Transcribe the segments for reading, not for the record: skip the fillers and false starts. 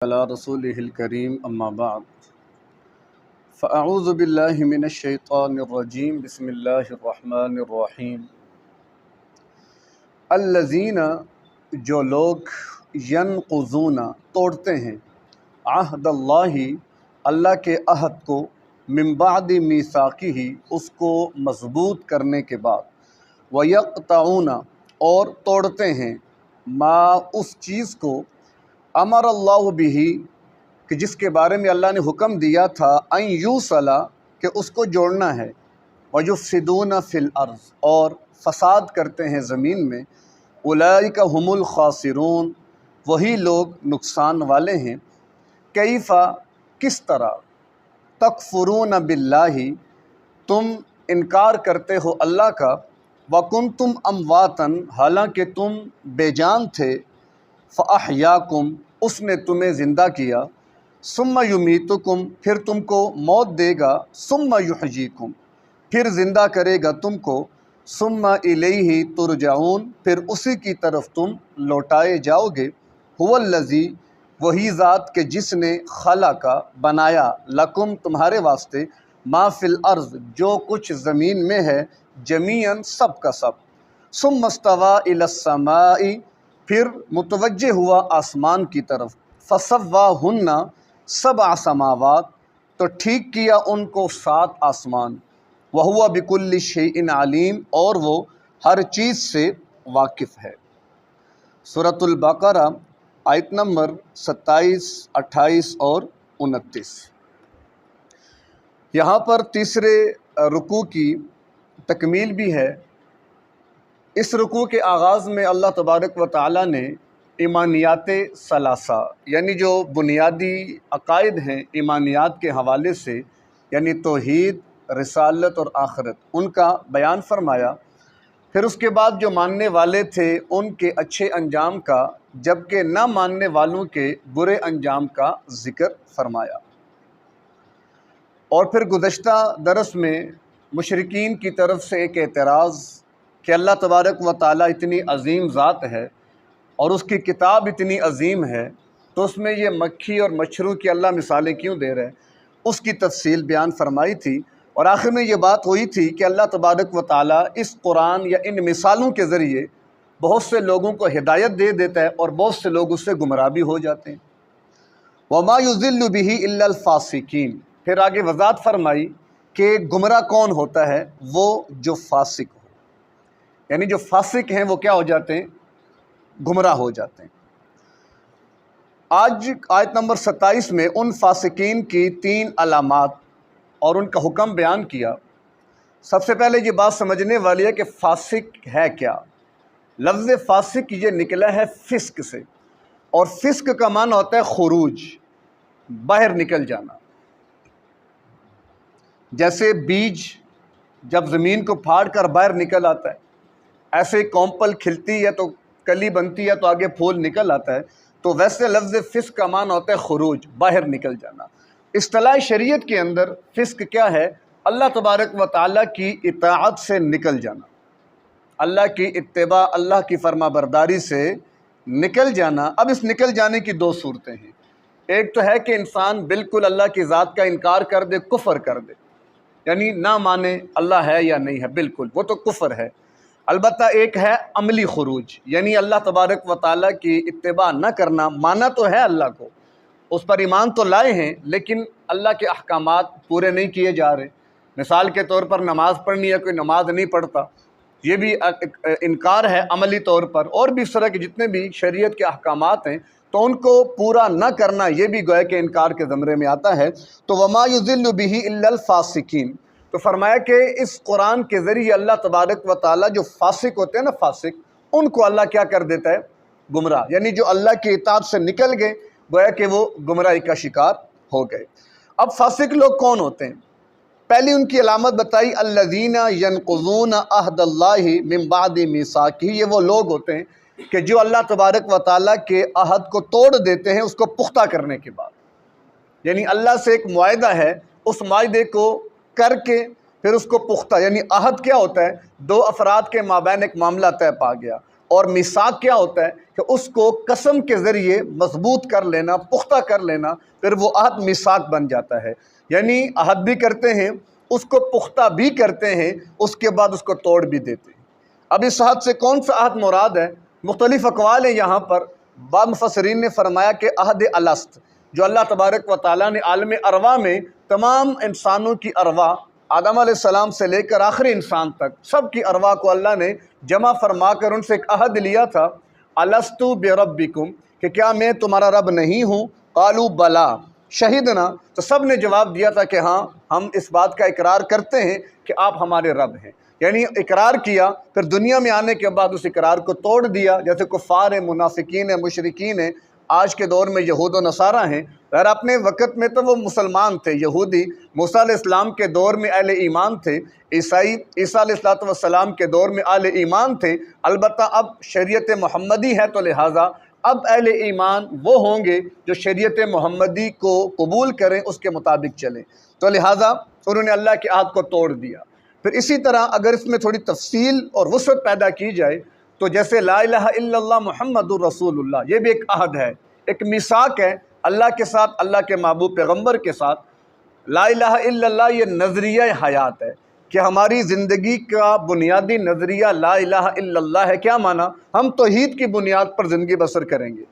علی رسولہ الکریم اما بعد فاعوذ باللہ من الشیطان الرجیم بسم اللہ الرحمن الرحیم الذین جو لوگ ینقضون توڑتے ہیں عہد اللہ کے عہد کو من بعد میثاقہ اس کو مضبوط کرنے کے بعد ویقطعون اور توڑتے ہیں ما اس چیز کو امر اللہ بہ کہ جس کے بارے میں اللہ نے حکم دیا تھا ان یوصلا کہ اس کو جوڑنا ہے ویفسدون فی الارض اور فساد کرتے ہیں زمین میں اولئک هم الخاسرون وہی لوگ نقصان والے ہیں کیفا کس طرح تکفرون باللہ تم انکار کرتے ہو اللہ کا وکنتم امواتن حالانکہ تم بے جان تھے فاحیاکم اس نے تمہیں زندہ کیا ثم یمیتکم پھر تم کو موت دے گا ثم یحییکم پھر زندہ کرے گا تم کو ثم الیہ ترجعون پھر اسی کی طرف تم لوٹائے جاؤ گے هو الذی وہی ذات کہ جس نے خلقا بنایا لکم تمہارے واسطے ما فی الارض جو کچھ زمین میں ہے جمیعا سب کا سب ثم استوی الی السماء پھر متوجہ ہوا آسمان کی طرف فسواہن سبع سماوات تو ٹھیک کیا ان کو 7 آسمان وہو بکل شیء علیم اور وہ ہر چیز سے واقف ہے۔ سورۃ البقرہ آیت نمبر 27، 28 اور 29۔ یہاں پر تیسرے رکوع کی تکمیل بھی ہے۔ اس رکوع کے آغاز میں اللہ تبارک و تعالیٰ نے ایمانیات ثلاثہ یعنی جو بنیادی عقائد ہیں ایمانیات کے حوالے سے یعنی توحید، رسالت اور آخرت ان کا بیان فرمایا، پھر اس کے بعد جو ماننے والے تھے ان کے اچھے انجام کا جبکہ نہ ماننے والوں کے برے انجام کا ذکر فرمایا۔ اور پھر گزشتہ درس میں مشرکین کی طرف سے ایک اعتراض کہ اللہ تبارک و تعالیٰ اتنی عظیم ذات ہے اور اس کی کتاب اتنی عظیم ہے تو اس میں یہ مکھی اور مچھروں کی اللہ مثالیں کیوں دے رہے، اس کی تفصیل بیان فرمائی تھی، اور آخر میں یہ بات ہوئی تھی کہ اللہ تبارک و تعالیٰ اس قرآن یا ان مثالوں کے ذریعے بہت سے لوگوں کو ہدایت دے دیتا ہے اور بہت سے لوگ اس سے گمراہ بھی ہو جاتے ہیں۔ وَمَا يُضِلُّ بِهِ إِلَّا الْفَاسِقِينَ پھر آگے وضاحت فرمائی کہ گمراہ کون ہوتا ہے، وہ جو فاسق ہو، یعنی جو فاسق ہیں وہ کیا ہو جاتے ہیں، گمراہ ہو جاتے ہیں۔ آج آیت نمبر 27 میں ان فاسقین کی 3 علامات اور ان کا حکم بیان کیا۔ سب سے پہلے یہ بات سمجھنے والی ہے کہ فاسق ہے کیا۔ لفظ فاسق یہ نکلا ہے فسق سے، اور فسق کا معنی ہوتا ہے خروج، باہر نکل جانا۔ جیسے بیج جب زمین کو پھاڑ کر باہر نکل آتا ہے، ایسے کومپل کھلتی ہے تو کلی بنتی ہے تو آگے پھول نکل آتا ہے، تو ویسے لفظ فسق کا معنی ہوتا ہے خروج، باہر نکل جانا۔ اصطلاح شریعت کے اندر فسق کیا ہے، اللہ تبارک و تعالیٰ کی اطاعت سے نکل جانا، اللہ کی اتباع، اللہ کی فرما برداری سے نکل جانا۔ اب اس نکل جانے کی 2 صورتیں ہیں۔ ایک تو ہے کہ انسان بالکل اللہ کی ذات کا انکار کر دے، کفر کر دے، یعنی نہ مانے اللہ ہے یا نہیں ہے، بالکل وہ تو کفر ہے۔ البتہ ایک ہے عملی خروج، یعنی اللہ تبارک و تعالیٰ کی اتباع نہ کرنا، مانا تو ہے اللہ کو، اس پر ایمان تو لائے ہیں لیکن اللہ کے احکامات پورے نہیں کیے جا رہے۔ مثال کے طور پر نماز پڑھنی ہے، کوئی نماز نہیں پڑھتا، یہ بھی انکار ہے عملی طور پر، اور بھی اس طرح کے جتنے بھی شریعت کے احکامات ہیں تو ان کو پورا نہ کرنا یہ بھی گویا کہ انکار کے زمرے میں آتا ہے۔ تو وما یضل بہ الا الفاسقین، تو فرمایا کہ اس قرآن کے ذریعے اللہ تبارک و تعالیٰ جو فاسق ہوتے ہیں نا، فاسق، ان کو اللہ کیا کر دیتا ہے، گمراہ، یعنی جو اللہ کی اطاعت سے نکل گئے گویا کہ وہ گمراہی کا شکار ہو گئے۔ اب فاسق لوگ کون ہوتے ہیں؟ پہلی ان کی علامت بتائی الذین ینقضون عہد اللہ من بعد میثاقہ، یہ وہ لوگ ہوتے ہیں کہ جو اللہ تبارک و تعالیٰ کے عہد کو توڑ دیتے ہیں اس کو پختہ کرنے کے بعد، یعنی اللہ سے ایک معاہدہ ہے، اس معاہدے کو کر کے پھر اس کو پختہ، یعنی عہد کیا ہوتا ہے، 2 افراد کے مابین ایک معاملہ طے پا گیا، اور میثاق کیا ہوتا ہے کہ اس کو قسم کے ذریعے مضبوط کر لینا، پختہ کر لینا، پھر وہ عہد میثاق بن جاتا ہے۔ یعنی عہد بھی کرتے ہیں، اس کو پختہ بھی کرتے ہیں، اس کے بعد اس کو توڑ بھی دیتے ہیں۔ اب اس عہد سے کون سا عہد مراد ہے؟ مختلف اقوال ہیں یہاں پر۔ بعض مفسرین نے فرمایا کہ عہد الست، جو اللہ تبارک و تعالیٰ نے عالم ارواح میں تمام انسانوں کی ارواح، آدم علیہ السلام سے لے کر آخری انسان تک سب کی ارواح کو اللہ نے جمع فرما کر ان سے ایک عہد لیا تھا، الست بربکم، کہ کیا میں تمہارا رب نہیں ہوں؟ قالوا بلا شہدنا، تو سب نے جواب دیا تھا کہ ہاں ہم اس بات کا اقرار کرتے ہیں کہ آپ ہمارے رب ہیں۔ یعنی اقرار کیا، پھر دنیا میں آنے کے بعد اس اقرار کو توڑ دیا، جیسے کفار ہیں، منافقین ہیں، مشرکین ہیں، آج کے دور میں یہود و نصارہ ہیں۔ اور اپنے وقت میں تو وہ مسلمان تھے، یہودی، موسیٰ علیہ السلام کے دور میں اہل ایمان تھے، عیسیٰ علیہ السلام کے دور میں اہل ایمان تھے۔ البتہ اب شریعت محمدی ہے تو لہٰذا اب اہل ایمان وہ ہوں گے جو شریعت محمدی کو قبول کریں، اس کے مطابق چلیں، تو لہٰذا انہوں نے اللہ کے عہد کو توڑ دیا۔ پھر اسی طرح اگر اس میں تھوڑی تفصیل اور وسعت پیدا کی جائے تو جیسے لا الہ الا اللہ محمد الرسول اللہ، یہ بھی ایک عہد ہے، ایک میثاق ہے اللہ کے ساتھ، اللہ کے محبوب پیغمبر کے ساتھ۔ لا الہ الا اللہ یہ نظریہ حیات ہے کہ ہماری زندگی کا بنیادی نظریہ لا الہ الا اللہ ہے۔ کیا معنی؟ ہم توحید کی بنیاد پر زندگی بسر کریں گے،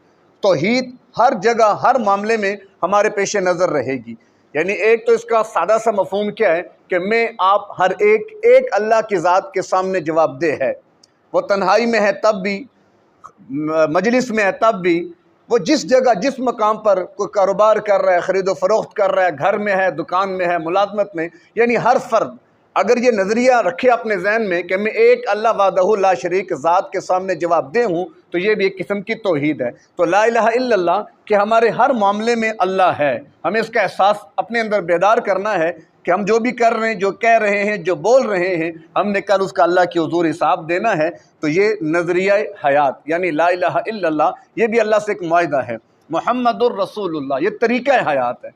توحید ہر جگہ ہر معاملے میں ہمارے پیش نظر رہے گی۔ یعنی ایک تو اس کا سادہ سا مفہوم کیا ہے کہ میں آپ ہر ایک اللہ کی ذات کے سامنے جواب دہ ہے، وہ تنہائی میں ہے تب بھی، مجلس میں ہے تب بھی، وہ جس جگہ جس مقام پر کوئی کاروبار کر رہا ہے، خرید و فروخت کر رہا ہے، گھر میں ہے، دکان میں ہے، ملازمت میں، یعنی ہر فرد اگر یہ نظریہ رکھے اپنے ذہن میں کہ میں ایک اللہ وحدہ لا شریک ذات کے سامنے جواب دہ ہوں، تو یہ بھی ایک قسم کی توحید ہے۔ تو لا الہ الا اللہ کہ ہمارے ہر معاملے میں اللہ ہے، ہمیں اس کا احساس اپنے اندر بیدار کرنا ہے کہ ہم جو بھی کر رہے ہیں، جو کہہ رہے ہیں، جو بول رہے ہیں، ہم نے کل اس کا اللہ کے حضور حساب دینا ہے۔ تو یہ نظریہ حیات یعنی لا الہ الا اللہ، یہ بھی اللہ سے ایک معاہدہ ہے۔ محمد الرسول اللہ یہ طریقہ حیات ہے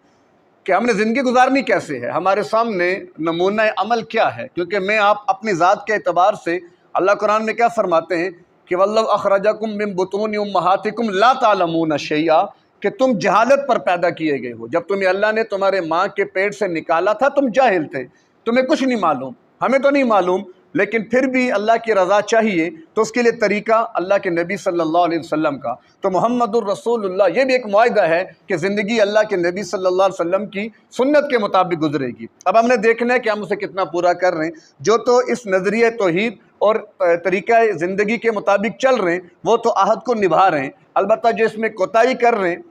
کہ ہم نے زندگی گزارنی کیسے ہے، ہمارے سامنے نمونہ عمل کیا ہے، کیونکہ میں آپ اپنی ذات کے اعتبار سے اللہ قرآن میں کیا فرماتے ہیں کہ وَاللَّهُ أَخْرَجَكُم مِّن بُطُونِ أُمَّهَاتِكُمْ لَا تَعْلَمُونَ شَيْئًا، کہ تم جہالت پر پیدا کیے گئے ہو۔ جب تمہیں اللہ نے تمہارے ماں کے پیٹ سے نکالا تھا تم جاہل تھے، تمہیں کچھ نہیں معلوم، ہمیں تو نہیں معلوم، لیکن پھر بھی اللہ کی رضا چاہیے تو اس کے لیے طریقہ اللہ کے نبی صلی اللہ علیہ وسلم کا۔ تو محمد الرسول اللہ یہ بھی ایک معاہدہ ہے کہ زندگی اللہ کے نبی صلی اللہ علیہ وسلم کی سنت کے مطابق گزرے گی۔ اب ہم نے دیکھنا ہے کہ ہم اسے کتنا پورا کر رہے ہیں۔ جو تو اس نظریہ توحید اور طریقہ زندگی کے مطابق چل رہے ہیں وہ تو عہد کو نبھا رہے ہیں، البتہ جو اس میں کوتاہی کر رہے ہیں،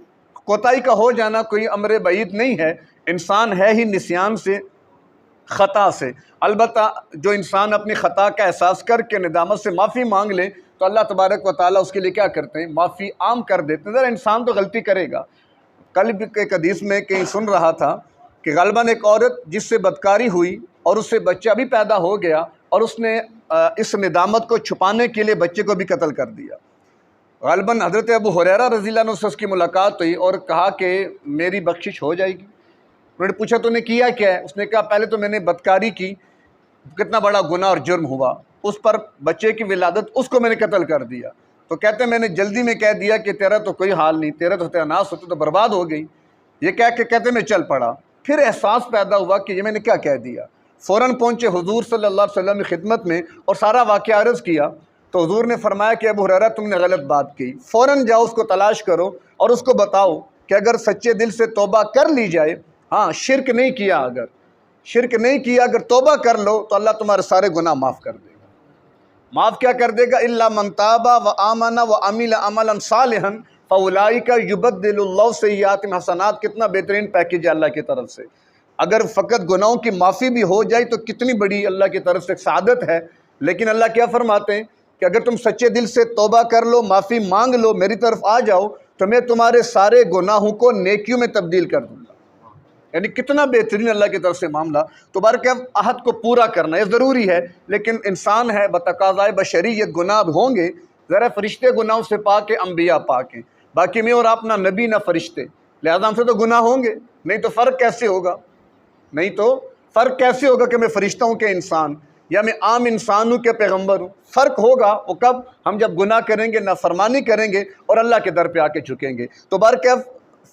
کوتاہی کا ہو جانا کوئی امر بعید نہیں ہے، انسان ہے ہی نسیان سے، خطا سے۔ البتہ جو انسان اپنی خطا کا احساس کر کے ندامت سے معافی مانگ لے تو اللہ تبارک و تعالیٰ اس کے لیے کیا کرتے ہیں؟ معافی عام کر دیتے ہیں۔ ذرا انسان تو غلطی کرے گا۔ کل بھی ایک حدیث میں کہیں سن رہا تھا کہ غالباً ایک عورت جس سے بدکاری ہوئی اور اس سے بچہ بھی پیدا ہو گیا اور اس نے اس ندامت کو چھپانے کے لیے بچے کو بھی قتل کر دیا۔ غالباً حضرت ابو ہریرہ رضی اللہ عنہ سے اس کی ملاقات ہوئی اور کہا کہ میری بخشش ہو جائے گی۔ انہوں نے پوچھا تو نے کیا کیا ہے؟ اس نے کہا پہلے تو میں نے بدکاری کی، کتنا بڑا گناہ اور جرم ہوا، اس پر بچے کی ولادت اس کو میں نے قتل کر دیا۔ تو کہتے ہیں میں نے جلدی میں کہہ دیا کہ تیرا تو کوئی حال نہیں، تیرا تو ستیاناس ہوتے تو برباد ہو گئی۔ یہ کہہ کے کہتے میں چل پڑا، پھر احساس پیدا ہوا کہ یہ میں نے کیا کہہ دیا۔ فوراً پہنچے حضور صلی اللہ علیہ وسلم کی خدمت میں اور سارا واقعہ عرض کیا تو حضور نے فرمایا کہ ابو ہریرہ تم نے غلط بات کی، فوراً جاؤ اس کو تلاش کرو اور اس کو بتاؤ کہ اگر سچے دل سے توبہ کر لی جائے، ہاں شرک نہیں کیا، اگر شرک نہیں کیا، اگر توبہ کر لو تو اللہ تمہارے سارے گناہ معاف کر دے گا۔ معاف کیا کر دے گا؟ الا من تاب وآمن وعمل عملا صالحا فاولئک یبدل اللہ سیئاتہم حسنات۔ کتنا بہترین پیکیج ہے اللہ کی طرف سے۔ اگر فقط گناہوں کی معافی بھی ہو جائے تو کتنی بڑی اللہ کی طرف سے سعادت ہے، لیکن اللہ کیا فرماتے ہیں کہ اگر تم سچے دل سے توبہ کر لو، معافی مانگ لو، میری طرف آ جاؤ تو میں تمہارے سارے گناہوں کو نیکیوں میں تبدیل کر دوں گا۔ یعنی کتنا بہترین اللہ کی طرف سے معاملہ۔ تو بارکہ عہد کو پورا کرنا یہ ضروری ہے، لیکن انسان ہے بتقاضائے بشریت گناہ ہوں گے۔ ذرا فرشتے گناہوں سے پاک ہیں، انبیاء پاک ہیں، باقی میں اور آپ نہ نبی نہ فرشتے، لہذا ہم سے تو گناہ ہوں گے، نہیں تو فرق کیسے ہوگا؟ نہیں تو فرق کیسے ہوگا کہ میں فرشتہ ہوں کہ انسان؟ یا میں عام انسان ہوں کہ پیغمبر ہوں؟ فرق ہوگا وہ کب، ہم جب گناہ کریں گے، نافرمانی کریں گے اور اللہ کے در پہ آ کے جھکیں گے۔ تو برکیف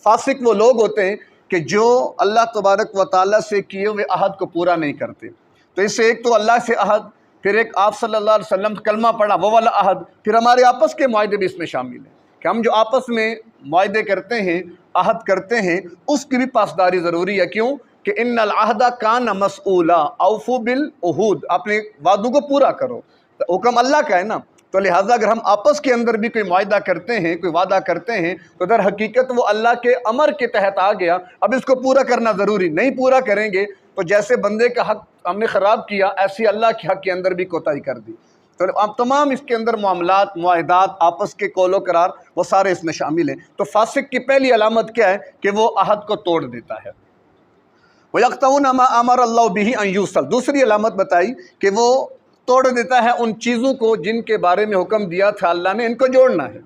فاسق وہ لوگ ہوتے ہیں کہ جو اللہ تبارک و تعالیٰ سے کیے ہوئے عہد کو پورا نہیں کرتے۔ تو اس سے ایک تو اللہ سے عہد، پھر ایک آپ صلی اللہ علیہ وسلم کلمہ پڑھا وہ والا عہد، پھر ہمارے آپس کے معاہدے بھی اس میں شامل ہیں کہ ہم جو آپس میں معاہدے کرتے ہیں، عہد کرتے ہیں، اس کی بھی پاسداری ضروری ہے۔ کیوں کہ ان العہد کان مسئولا، اوفو بالعہود، اپنے وعدوں کو پورا کرو، تو حکم اللہ کا ہے نا۔ تو لہٰذا اگر ہم آپس کے اندر بھی کوئی معاہدہ کرتے ہیں، کوئی وعدہ کرتے ہیں، تو در حقیقت وہ اللہ کے امر کے تحت آ گیا، اب اس کو پورا کرنا ضروری، نہیں پورا کریں گے تو جیسے بندے کا حق ہم نے خراب کیا، ایسی اللہ کے حق کے اندر بھی کوتاہی کر دی۔ تو اب تمام اس کے اندر معاملات، معاہدات، آپس کے قول و قرار، وہ سارے اس میں شامل ہیں۔ تو فاسق کی پہلی علامت کیا ہے کہ وہ عہد کو توڑ دیتا ہے۔ وَيَقْطَعُونَ مَا أَمَرَ اللَّهُ بِهِ أَن يُوصَلَ، دوسری علامت بتائی کہ وہ توڑ دیتا ہے ان چیزوں کو جن کے بارے میں حکم دیا تھا اللہ نے، ان کو جوڑنا ہے،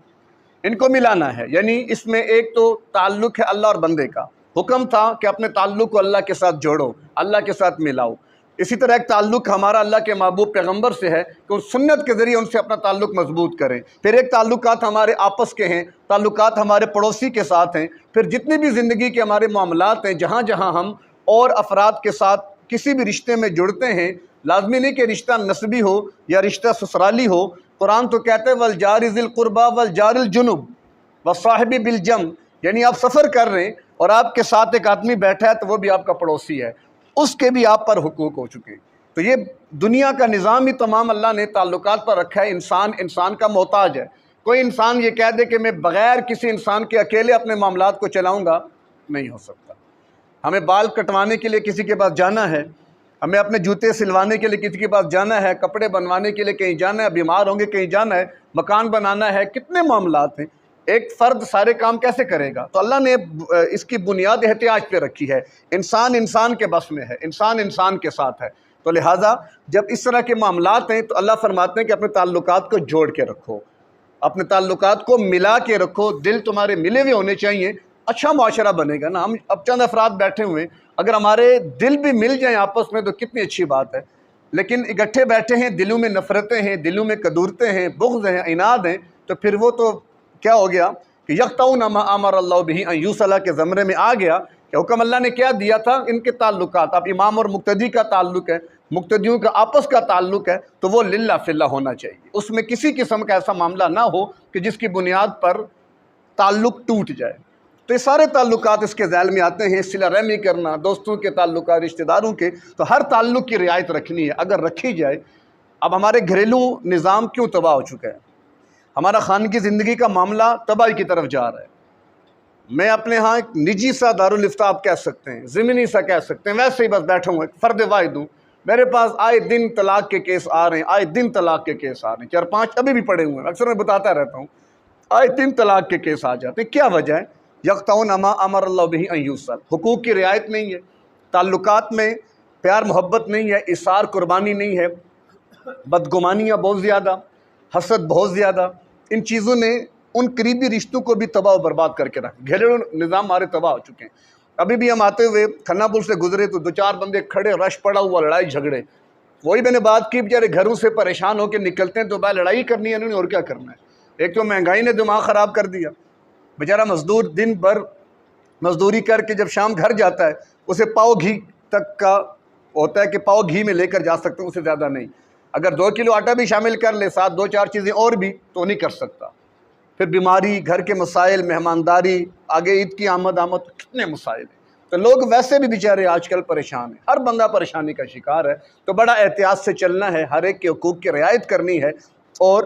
ان کو ملانا ہے۔ یعنی اس میں ایک تو تعلق ہے اللہ اور بندے کا، حکم تھا کہ اپنے تعلق کو اللہ کے ساتھ جوڑو، اللہ کے ساتھ ملاؤ۔ اسی طرح ایک تعلق ہمارا اللہ کے محبوب پیغمبر سے ہے کہ اس سنت کے ذریعے ان سے اپنا تعلق مضبوط کریں۔ پھر ایک تعلقات ہمارے آپس کے ہیں، تعلقات ہمارے پڑوسی کے ساتھ ہیں، پھر جتنی بھی زندگی کے ہمارے معاملات ہیں، جہاں جہاں ہم اور افراد کے ساتھ کسی بھی رشتے میں جڑتے ہیں، لازمی نہیں کہ رشتہ نسبی ہو یا رشتہ سسرالی ہو۔ قرآن تو کہتے ہیں والجار ذی القربی والجار الجنب والصاحب بالجنب، یعنی آپ سفر کر رہے ہیں اور آپ کے ساتھ ایک آدمی بیٹھا ہے تو وہ بھی آپ کا پڑوسی ہے، اس کے بھی آپ پر حقوق ہو چکے ہیں۔ تو یہ دنیا کا نظام ہی تمام اللہ نے تعلقات پر رکھا ہے۔ انسان کا محتاج ہے۔ کوئی انسان یہ کہہ دے کہ میں بغیر کسی انسان کے اکیلے اپنے معاملات کو چلاؤں گا، نہیں ہو سکتا۔ ہمیں بال کٹوانے کے لیے کسی کے پاس جانا ہے، ہمیں اپنے جوتے سلوانے کے لیے کسی کے پاس جانا ہے، کپڑے بنوانے کے لیے کہیں جانا ہے، بیمار ہوں گے کہیں جانا ہے، مکان بنانا ہے، کتنے معاملات ہیں۔ ایک فرد سارے کام کیسے کرے گا؟ تو اللہ نے اس کی بنیاد احتیاج پہ رکھی ہے۔ انسان کے بس میں ہے، انسان کے ساتھ ہے۔ تو لہٰذا جب اس طرح کے معاملات ہیں تو اللہ فرماتے ہیں کہ اپنے تعلقات کو جوڑ کے رکھو، اپنے تعلقات کو ملا کے رکھو، دل تمہارے ملے ہوئے ہونے چاہیے، اچھا معاشرہ بنے گا نا۔ ہم اب چند افراد بیٹھے ہوئے ہیں، اگر ہمارے دل بھی مل جائیں آپس میں تو کتنی اچھی بات ہے، لیکن اکٹھے بیٹھے ہیں، دلوں میں نفرتیں ہیں، دلوں میں کدورتیں ہیں، بغض ہیں، عناد ہیں، تو پھر وہ تو کیا ہو گیا کہ یقطعون ما امر اللہ بہ ان یوصل کے زمرے میں آ گیا کہ حکم اللہ نے کیا دیا تھا، ان کے تعلقات، اب امام اور مقتدی کا تعلق ہے، مقتدیوں کا آپس کا تعلق ہے، تو وہ للہ فی اللہ ہونا چاہیے۔ اس میں کسی قسم کا ایسا معاملہ نہ ہو کہ جس کی بنیاد پر تعلق ٹوٹ جائے۔ تو یہ سارے تعلقات اس کے ذیل میں آتے ہیں، صلہ رحمی کرنا، دوستوں کے تعلقات، رشتہ داروں کے، تو ہر تعلق کی رعایت رکھنی ہے اگر رکھی جائے۔ اب ہمارے گھریلو نظام کیوں تباہ ہو چکا ہے؟ ہمارا خانگی زندگی کا معاملہ تباہی کی طرف جا رہا ہے۔ میں اپنے ہاں ایک نجی سا دارالفتہ آپ کہہ سکتے ہیں، ضمنی سا کہہ سکتے ہیں، ویسے ہی بس بیٹھا ہوں، ایک فرد واحد ہوں، میرے پاس آئے دن طلاق کے کیس آ رہے ہیں، آئے دن طلاق کے کیس آ رہے ہیں، 4-5 ابھی بھی پڑے ہوئے ہیں، اکثر میں بتاتا رہتا ہوں، آئے دن طلاق کے کیس آ جاتے ہیں۔ کیا وجہ ہے؟ یقطعون ما امر اللہ بہ ان یوصل، حقوق کی رعایت نہیں ہے، تعلقات میں پیار محبت نہیں ہے، اثار قربانی نہیں ہے، بدگمانیاں بہت زیادہ، حسد بہت زیادہ، ان چیزوں نے ان قریبی رشتوں کو بھی تباہ و برباد کر کے رکھ، گھریلو نظام ہمارے تباہ ہو چکے ہیں۔ ابھی بھی ہم آتے ہوئے کھنہ پل سے گزرے تو 2-4 بندے کھڑے، رش پڑا ہوا، لڑائی جھگڑے، وہی میں نے بات کی، بیچارے گھروں سے پریشان ہو کے نکلتے ہیں تو بھائی لڑائی کرنی ہے انہوں نے، اور کیا کرنا ہے۔ ایک تو مہنگائی نے دماغ خراب کر دیا، بیچارہ مزدور دن بھر مزدوری کر کے جب شام گھر جاتا ہے اسے پاؤ گھی تک کا ہوتا ہے کہ پاؤ گھی میں لے کر جا سکتے ہیں، اسے زیادہ نہیں، اگر 2 کلو آٹا بھی شامل کر لے، ساتھ 2-4 چیزیں اور بھی، تو نہیں کر سکتا۔ پھر بیماری، گھر کے مسائل، مہمانداری، آگے عید کی آمد، کتنے مسائل ہیں۔ تو لوگ ویسے بھی بیچارے آج کل پریشان ہیں، ہر بندہ پریشانی کا شکار ہے۔ تو بڑا احتیاط سے چلنا ہے، ہر ایک کے حقوق کی رعایت کرنی ہے، اور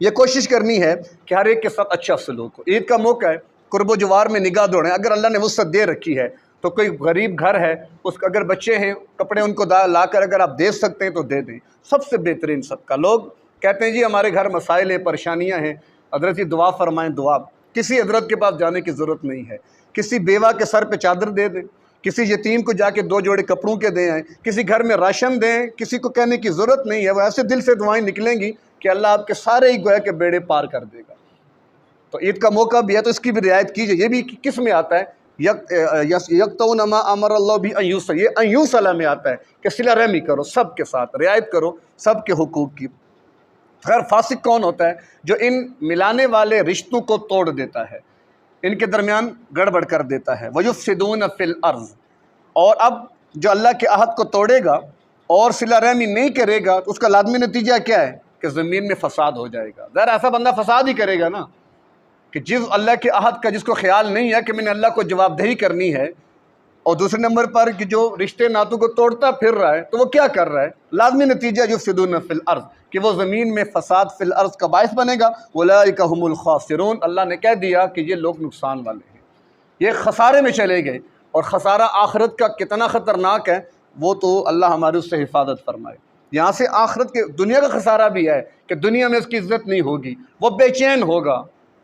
یہ کوشش کرنی ہے کہ ہر ایک کے ساتھ اچھا سلوک ہو۔ عید کا موقع ہے، قرب و جوار میں نگاہ دوڑیں، اگر اللہ نے وسعت دے رکھی ہے تو کوئی غریب گھر ہے، اس کا اگر بچے ہیں، کپڑے ان کو لا کر اگر آپ دے سکتے ہیں تو دے دیں، سب سے بہترین صدقہ۔ لوگ کہتے ہیں جی ہمارے گھر مسائل ہیں، پریشانیاں ہیں، حضرت جی دعا فرمائیں، دعا کسی حضرت کے پاس جانے کی ضرورت نہیں ہے، کسی بیوہ کے سر پہ چادر دے دیں، کسی یتیم کو جا کے 2 جوڑے کپڑوں کے دے آئیں، کسی گھر میں راشن دیں، کسی کو کہنے کی ضرورت نہیں ہے، وہ ایسے دل سے دعائیں نکلیں گی کہ اللہ آپ کے سارے ہی گویا کے بیڑے پار کر دے گا۔ تو عید کا موقع بھی ہے تو اس کی بھی رعایت کیجیے۔ یہ بھی کس میں آتا ہے یقطعون ما امر اللہ بھی ان یوصل، یہ ان یوصل میں آتا ہے کہ صلہ رحمی کرو سب کے ساتھ، رعایت کرو سب کے حقوق کی۔ خیر فاسق کون ہوتا ہے؟ جو ان ملانے والے رشتوں کو توڑ دیتا ہے، ان کے درمیان گڑبڑ کر دیتا ہے۔ وَيُفْسِدُونَ فِي الْأَرْضِ، اور اب جو اللہ کے عہد کو توڑے گا اور صلہ رحمی نہیں کرے گا تو اس کا لازمی نتیجہ کیا ہے کہ زمین میں فساد ہو جائے گا۔ ظاہر ایسا بندہ فساد ہی کرے گا نا، کہ جس اللہ کے عہد کا جس کو خیال نہیں ہے کہ میں نے اللہ کو جواب دہی کرنی ہے، اور دوسرے نمبر پر کہ جو رشتے ناتوں کو توڑتا پھر رہا ہے تو وہ کیا کر رہا ہے؟ لازمی نتیجہ یفسدون فی الارض، کہ وہ زمین میں فساد فی الارض کا باعث بنے گا۔ اولئک هم الخاسرون، اللہ نے کہہ دیا کہ یہ لوگ نقصان والے ہیں، یہ خسارے میں چلے گئے۔ اور خسارہ آخرت کا کتنا خطرناک ہے وہ تو اللہ ہماری اس سے حفاظت فرمائے۔ یہاں سے آخرت کے دنیا کا خسارہ بھی ہے کہ دنیا میں اس کی عزت نہیں ہوگی، وہ بے چین ہوگا،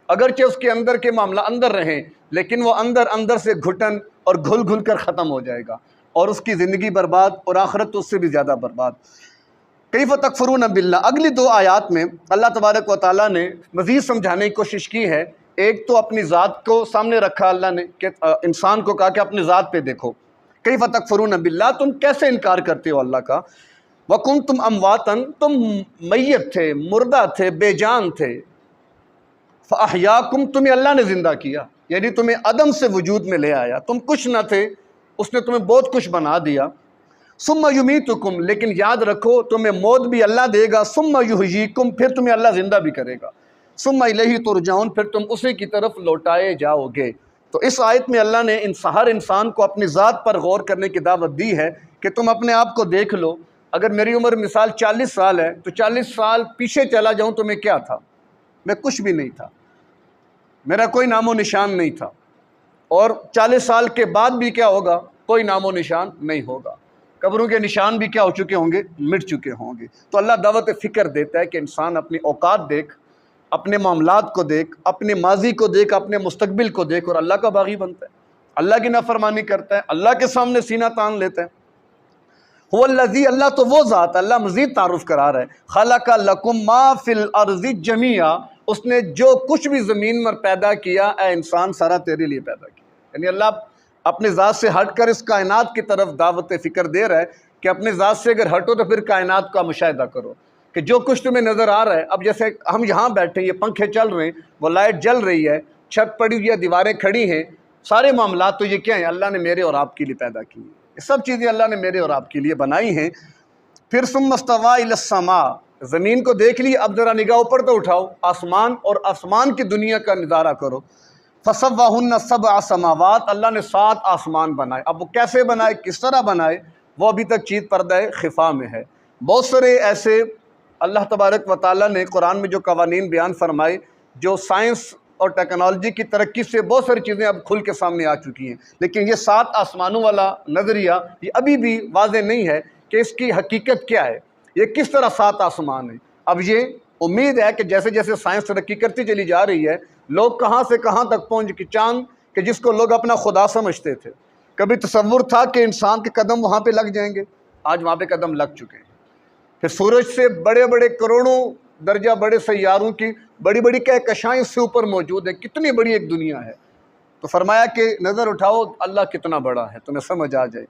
اگرچہ اس کے اندر کے معاملہ اندر رہیں لیکن وہ اندر سے گھٹن اور گھل گھل کر ختم ہو جائے گا، اور اس کی زندگی برباد اور آخرت تو اس سے بھی زیادہ برباد۔ کیف تکفرون باللہ، اگلی دو آیات میں اللہ تبارک و تعالیٰ نے مزید سمجھانے کی کوشش کی ہے۔ ایک تو اپنی ذات کو سامنے رکھا اللہ نے کہ انسان کو کہا کہ اپنی ذات پہ دیکھو، کیف تکفرون باللہ، تم کیسے انکار کرتے ہو اللہ کا۔ وکنتم امواتا، تم میت تھے، مردہ تھے، بے جان تھے، فاحیاکم، تمہیں اللہ نے زندہ کیا، یعنی تمہیں عدم سے وجود میں لے آیا، تم کچھ نہ تھے، اس نے تمہیں بہت کچھ بنا دیا۔ ثم یمیتکم، لیکن یاد رکھو تمہیں موت بھی اللہ دے گا، ثم یحییکم، پھر تمہیں اللہ زندہ بھی کرے گا، ثم الیہ ترجعون، پھر تم اسی کی طرف لوٹائے جاؤ گے۔ تو اس آیت میں اللہ نے ہر انسان کو اپنی ذات پر غور کرنے کی دعوت دی ہے کہ تم اپنے آپ کو دیکھ لو۔ اگر میری عمر مثال 40 سال ہے تو 40 سال پیچھے چلا جاؤں تو میں کیا تھا؟ میں کچھ بھی نہیں تھا، میرا کوئی نام و نشان نہیں تھا، اور 40 سال کے بعد بھی کیا ہوگا؟ کوئی نام و نشان نہیں ہوگا، قبروں کے نشان بھی کیا ہو چکے ہوں گے؟ مٹ چکے ہوں گے۔ تو اللہ دعوت فکر دیتا ہے کہ انسان اپنی اوقات دیکھ، اپنے معاملات کو دیکھ، اپنے ماضی کو دیکھ، اپنے مستقبل کو دیکھ، اور اللہ کا باغی بنتا ہے، اللہ کی نافرمانی کرتا ہے، اللہ کے سامنے سینہ تان لیتا ہے۔ هو الذی، اللہ تو وہ ذات، اللہ مزید تعارف کرا رہا ہے، خلق لکم ما فی الارض جمیعا، اس نے جو کچھ بھی زمین میں پیدا کیا، اے انسان سارا تیرے لیے پیدا کیا۔ یعنی اللہ اپنے ذات سے ہٹ کر اس کائنات کی طرف دعوت فکر دے رہا ہے کہ اپنے ذات سے اگر ہٹو تو پھر کائنات کا مشاہدہ کرو، کہ جو کچھ تمہیں نظر آ رہا ہے، اب جیسے ہم یہاں بیٹھے ہیں، یہ پنکھے چل رہے ہیں، وہ لائٹ جل رہی ہے، چھت پڑی ہوئی ہے، دیواریں کھڑی ہیں، سارے معاملات تو یہ کیا ہیں؟ اللہ نے میرے اور آپ کے لیے پیدا کی ہیں، یہ سب چیزیں اللہ نے میرے اور آپ کے لیے بنائی ہیں۔ پھر ثم استویٰ الی السماء، زمین کو دیکھ لی، اب ذرا نگاہ اوپر تو اٹھاؤ، آسمان، اور آسمان کی دنیا کا نظارہ کرو۔ فسواہن سبع سماوات، اللہ نے 7 آسمان بنائے۔ اب وہ کیسے بنائے، کس طرح بنائے، وہ ابھی تک چیز پردہ خفا میں ہے۔ بہت سارے ایسے اللہ تبارک و تعالیٰ نے قرآن میں جو قوانین بیان فرمائے، جو سائنس اور ٹیکنالوجی کی ترقی سے بہت ساری چیزیں اب کھل کے سامنے آ چکی ہیں، لیکن یہ 7 آسمانوں والا نظریہ یہ ابھی بھی واضح نہیں ہے کہ اس کی حقیقت کیا ہے، یہ کس طرح 7 آسمان ہیں۔ اب یہ امید ہے کہ جیسے جیسے سائنس ترقی کرتی چلی جا رہی ہے، لوگ کہاں سے کہاں تک پہنچ کے چاند، کہ جس کو لوگ اپنا خدا سمجھتے تھے، کبھی تصور تھا کہ انسان کے قدم وہاں پہ لگ جائیں گے، آج وہاں پہ قدم لگ چکے ہیں۔ پھر سورج سے بڑے بڑے کروڑوں درجہ بڑے سیاروں کی بڑی بڑی کہکشائیں اس سے اوپر موجود ہیں، کتنی بڑی ایک دنیا ہے۔ تو فرمایا کہ نظر اٹھاؤ اللہ کتنا بڑا ہے، تمہیں سمجھ آ جائے۔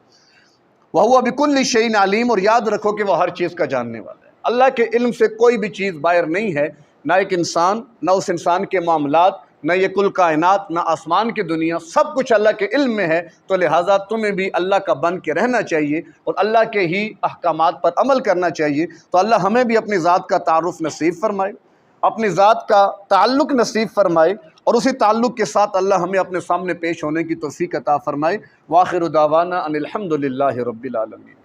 وَهُوَ بِكُلِّ شَيْءٍ عَلِيمٌ، اور یاد رکھو کہ وہ ہر چیز کا جاننے والا ہے۔ اللہ کے علم سے کوئی بھی چیز باہر نہیں ہے، نہ ایک انسان، نہ اس انسان کے معاملات، نہ یہ کل کائنات، نہ آسمان کی دنیا، سب کچھ اللہ کے علم میں ہے۔ تو لہٰذا تمہیں بھی اللہ کا بن کے رہنا چاہیے اور اللہ کے ہی احکامات پر عمل کرنا چاہیے۔ تو اللہ ہمیں بھی اپنی ذات کا تعارف نصیب فرمائے، اپنی ذات کا تعلق نصیب فرمائے، اور اسی تعلق کے ساتھ اللہ ہمیں اپنے سامنے پیش ہونے کی توفیق عطا فرمائے۔ وآخر دعوانا ان الحمد للہ رب العالمین۔